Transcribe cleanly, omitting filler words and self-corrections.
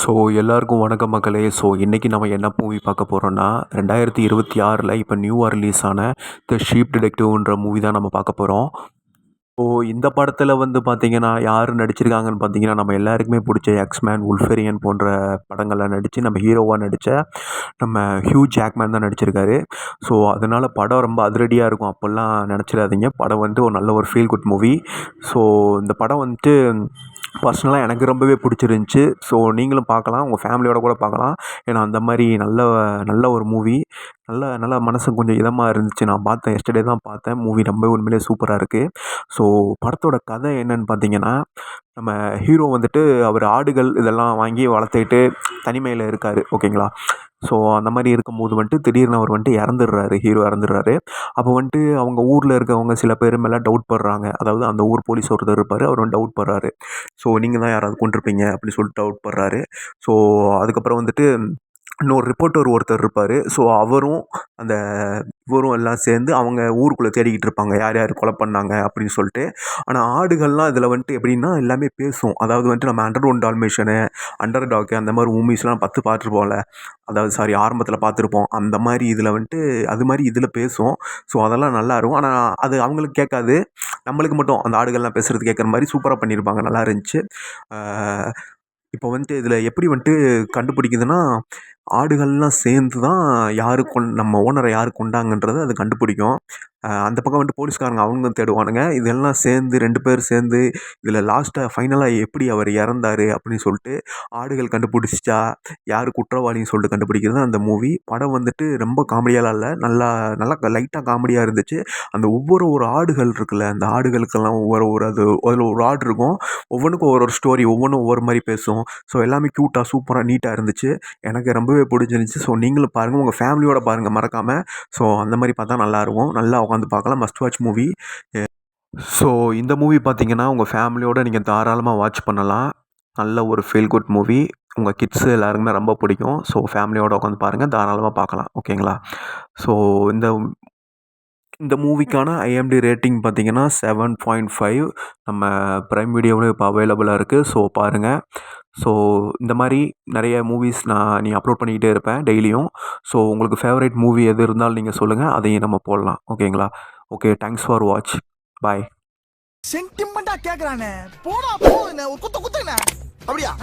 So எல்லாருக்கும் வணக்கம் மக்களே. ஸோ இன்றைக்கி நம்ம என்ன மூவி பார்க்க போகிறோன்னா 2026 இப்போ நியூவாக ரிலீஸ் ஆன த ஷீப் டிடெக்டிவ்ன்ற மூவி தான் நம்ம பார்க்க போகிறோம். ஸோ இந்த படத்தில் வந்து பார்த்திங்கன்னா யார் நடிச்சிருக்காங்கன்னு பார்த்தீங்கன்னா நம்ம எல்லாருக்குமே பிடிச்ச எக்ஸ்மேன், உல்ஃபெரியன் போன்ற படங்களில் நடித்து நம்ம ஹீரோவாக நடித்த நம்ம ஹியூ ஜாக்மேன் தான் நடிச்சிருக்காரு. ஸோ அதனால் படம் ரொம்ப அதிரடியாக இருக்கும் அப்போல்லாம் நினச்சிடாதீங்க. படம் வந்து ஒரு நல்ல ஒரு ஃபீல் குட் மூவி. ஸோ இந்த படம் வந்துட்டு பர்சனலாக எனக்கு ரொம்பவே பிடிச்சிருந்துச்சி. ஸோ நீங்களும் பார்க்கலாம், உங்கள் ஃபேமிலியோட கூட பார்க்கலாம். ஏன்னா அந்த மாதிரி நல்ல நல்ல ஒரு மூவி. நல்லா மனசுக்கு கொஞ்சம் இதமாக இருந்துச்சு. நான் பார்த்தேன், எஸ்டர்டே தான் பார்த்தேன். மூவி ரொம்ப உண்மையிலேயே சூப்பராக இருக்குது. ஸோ படத்தோட கதை என்னன்னு பார்த்தீங்கன்னா, நம்ம ஹீரோ வந்துட்டு அவர் ஆடுகள் இதெல்லாம் வாங்கி வளர்த்துக்கிட்டு தனிமையில் இருக்கார், ஓகேங்களா. ஸோ அந்த மாதிரி இருக்கும்போது வந்துட்டு திடீர்னு அவர் வந்துட்டு இறந்துடுறாரு, ஹீரோ இறந்துடுறாரு. அப்போ வந்துட்டு அவங்க ஊரில் இருக்கவங்க சில பேர் மேலே டவுட் படுறாங்க. அதாவது அந்த ஊர் போலீஸ் ஒருத்தர் இருப்பார், அவர் வந்து டவுட் படுறாரு. ஸோ நீங்கள் தான் யாராவது கொண்டிருப்பீங்க அப்படின்னு சொல்லிட்டு டவுட் படுறாரு. ஸோ அதுக்கப்புறம் வந்துட்டு இன்னொரு ரிப்போர்ட்டர் ஒருத்தர் இருப்பார். ஸோ அவரும் அந்த இவரும் எல்லாம் சேர்ந்து அவங்க ஊருக்குள்ளே தேடிக்கிட்டு இருப்பாங்க, யார் யார் கொலை பண்ணாங்க அப்படின்னு சொல்லிட்டு. ஆனால் ஆடுகள்லாம் இதில் வந்துட்டு எப்படின்னா எல்லாமே பேசும். அதாவது வந்துட்டு நம்ம அண்டர் ஒன் டால்மேஷனு, அண்டர் டாக்கு அந்த மாதிரி மூவிஸ்லாம் பார்த்துருப்போம்ல. அதாவது சாரி, ஆரம்பத்தில் பார்த்துருப்போம். அந்த மாதிரி இதில் வந்துட்டு அது மாதிரி இதில் பேசும். ஸோ அதெல்லாம் நல்லாயிருக்கும். ஆனால் அது அவங்களுக்கு கேட்காது, நம்மளுக்கு மட்டும் அந்த ஆடுகள்லாம் பேசுகிறது கேட்குற மாதிரி சூப்பராக பண்ணியிருப்பாங்க, நல்லா இருந்துச்சு. இப்போ வந்துட்டு இதில் எப்படி வந்துட்டு கண்டுபிடிக்குதுன்னா, ஆடுகள்லாம் சேர்ந்து தான் நம்ம ஓனரை யார் கொண்டாங்கன்றத அது கண்டுபிடிக்கும். அந்த பக்கம் வந்துட்டு போலீஸ்காரங்க அவங்க தேடுவானுங்க. இதெல்லாம் சேர்ந்து 2 பேர் சேர்ந்து இதில் லாஸ்ட்டாக ஃபைனலாக எப்படி அவர் இறந்தார் அப்படின்னு சொல்லிட்டு ஆடுகள் கண்டுபிடிச்சிச்சா யார் குற்றவாளின்னு சொல்லிட்டு கண்டுபிடிக்கிறது தான் அந்த மூவி. படம் வந்துட்டு ரொம்ப காமெடியாலாம் இல்லை, நல்லா நல்லா லைட்டாக காமெடியாக இருந்துச்சு. அந்த ஒரு ஆடுகள் இருக்குல்ல, அந்த ஆடுகளுக்கெல்லாம் அதில் ஒரு ஆடு இருக்கும். ஒவ்வொன்றுக்கும் ஒரு ஸ்டோரி, ஒவ்வொன்றும் ஒவ்வொரு மாதிரி பேசும். ஸோ எல்லாமே க்யூட்டாக சூப்பராக நீட்டாக இருந்துச்சு. எனக்கு ரொம்பவே பிடிச்சிருந்துச்சி. ஸோ நீங்களும் பாருங்கள், உங்கள் ஃபேமிலியோட பாருங்கள் மறக்காமல். ஸோ அந்த மாதிரி பார்த்தா நல்லாயிருக்கும், நல்லா உட்காந்து பார்க்கலாம், மஸ்ட் வாட்ச் மூவி. ஸோ இந்த மூவி பார்த்தீங்கன்னா உங்கள் ஃபேமிலியோட நீங்கள் தாராளமாக வாட்ச் பண்ணலாம். நல்ல ஒரு ஃபீல் குட் மூவி. உங்கள் கிட்ஸு எல்லாருக்குமே ரொம்ப பிடிக்கும். ஸோ ஃபேமிலியோட உட்காந்து பாருங்கள், தாராளமாக பார்க்கலாம், ஓகேங்களா. ஸோ இந்த இந்த மூவிக்கான IMDb ரேட்டிங் பார்த்தீங்கன்னா 7.5 நம்ம பிரைம் வீடியோவில் இப்போ அவைலபிளாக இருக்குது. ஸோ பாருங்கள். ஸோ இந்த மாதிரி நிறைய மூவிஸ் நீ அப்லோட் பண்ணிக்கிட்டே இருப்பேன் டெய்லியும். ஸோ உங்களுக்கு ஃபேவரட் மூவி எது இருந்தாலும் நீங்கள் சொல்லுங்கள், அதையும் நம்ம போடலாம், ஓகேங்களா. Okay, thanks for watch. Bye. சென்டிமெண்டா கேக்குறானே, போடா போ, என்ன ஒரு குத்துங்க அப்படியா.